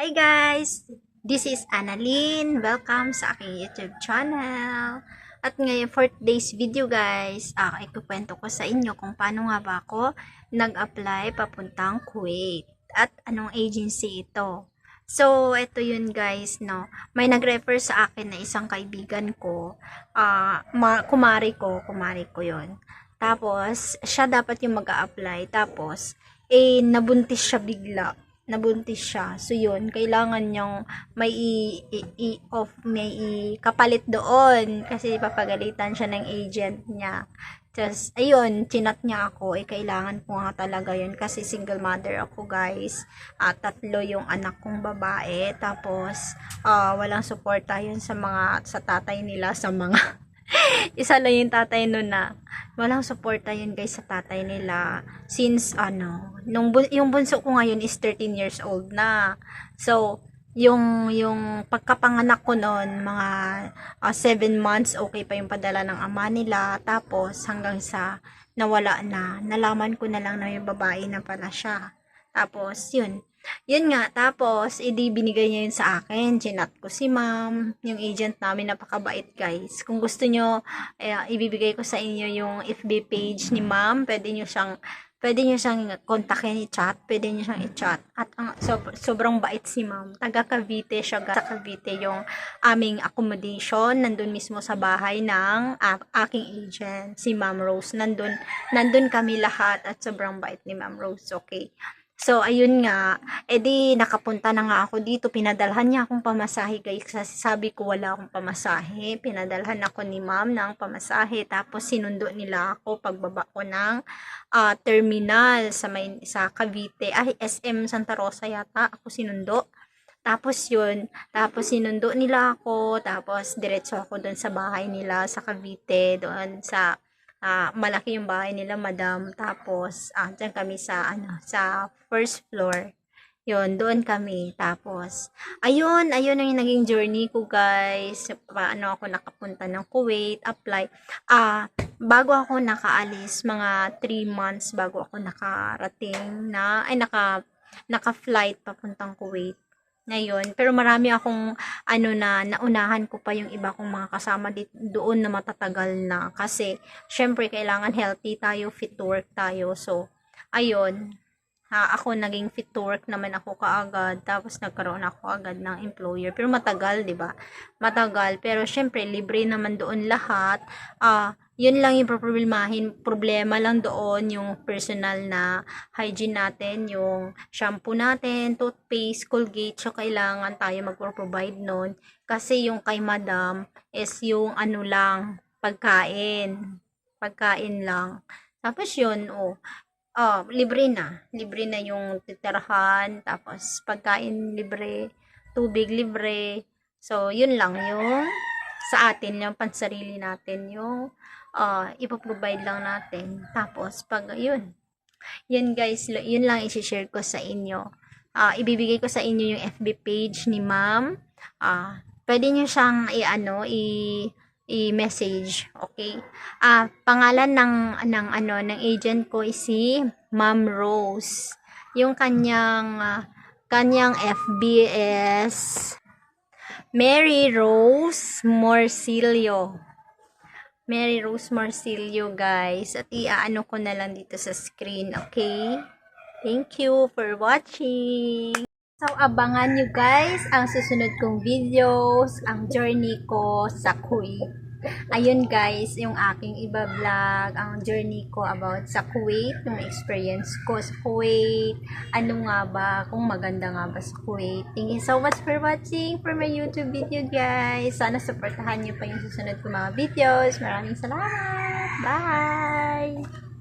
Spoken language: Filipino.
Hi guys! This is Annalyn. Welcome sa aking YouTube channel. At ngayon for today's video guys, ikukwento ko sa inyo kung paano nga ba ako nag-apply papuntang Kuwait at anong agency ito. So, ito yun guys, no. May nag-refer sa akin na isang kaibigan ko, kumari ko yun. Tapos, siya dapat yung mag-a-apply. Tapos, nabuntis siya bigla. So yun, kailangan niyang may kapalit doon kasi papagalitan siya ng agent niya. Tapos, ayun, chinat niya ako, kailangan ko nga talaga yun kasi single mother ako guys. Tatlo yung anak kong babae, tapos, walang suporta yun sa tatay nila, sa mga isa lang yung tatay nun na walang suporta yun guys sa tatay nila since yung bunso ko ngayon is 13 years old na. So yung pagkapanganak ko noon mga 7 months okay pa yung padala ng ama nila, tapos hanggang sa nawala na, nalaman ko na lang na yung babae na pala siya. Tapos yun nga, tapos, binigay niya yun sa akin. Chinat ko si ma'am. Yung agent namin, napakabait guys. Kung gusto nyo, ibibigay ko sa inyo yung FB page ni ma'am. Pwede nyo siyang kontakin, i-chat. Pwede nyo siyang i-chat. At sobrang bait si ma'am. Taga Cavite siya. Sa Cavite yung aming accommodation. Nandun mismo sa bahay ng aking agent. Si Ma'am Rose. Nandun kami lahat. At sobrang bait ni Ma'am Rose. Okay. So, ayun nga, nakapunta na nga ako dito, pinadalhan niya akong pamasahe guys, kasi sabi ko wala akong pamasahe, pinadalhan ako ni ma'am ng pamasahe, tapos sinundo nila ako pagbaba ko ng terminal sa Cavite, SM Santa Rosa yata, ako sinundo. Tapos sinundo nila ako, tapos diretso ako doon sa bahay nila sa Cavite, doon sa malaki yung bahay nila madam. Tapos dyan kami sa first floor. Yun, doon kami. Tapos ayun ang yung naging journey ko guys. Paano ako nakapunta ng Kuwait, apply. Bago ako nakaalis, mga 3 months bago ako nakarating naka-flight papuntang Kuwait ngayon. Pero marami akong naunahan ko pa yung iba kong mga kasama doon na matatagal na, kasi syempre kailangan healthy tayo, fit to work tayo. So ayun, ako naging fit to work naman ako kaagad, tapos nagkaroon ako agad ng employer. Pero matagal, 'di ba? Matagal, pero syempre libre naman doon lahat. Yun lang yung problema lang doon, yung personal na hygiene natin, yung shampoo natin, toothpaste, Colgate, so kailangan tayo mag-provide nun. Kasi yung kay madam is yung lang, pagkain lang. Tapos yun, libre na yung titirahan, tapos pagkain libre, tubig libre. So yun lang yung sa atin, yung pansarili natin, yung ipoprovide lang natin. Tapos pag yun guys, yun lang i-share ko sa inyo. Ibibigay ko sa inyo yung FB page ni ma'am. Pwede nyo siyang i-message, okay? Pangalan ng agent ko is si Ma'am Rose. Yung kanyang FB is Mary Rose Morcillo. Mary Rose Marcilio guys, at iaano ko na lang dito sa screen, okay? Thank you for watching. So abangan nyo guys ang susunod kong videos, ang journey ko sa Kuwait. Ayun guys, yung aking iba-vlog, ang journey ko about sa Kuwait, yung experience ko sa Kuwait, ano nga ba, kung maganda nga ba sa Kuwait. Thank you so much for watching for my YouTube video guys. Sana supportahan nyo pa yung susunod ko mga videos. Maraming salamat. Bye!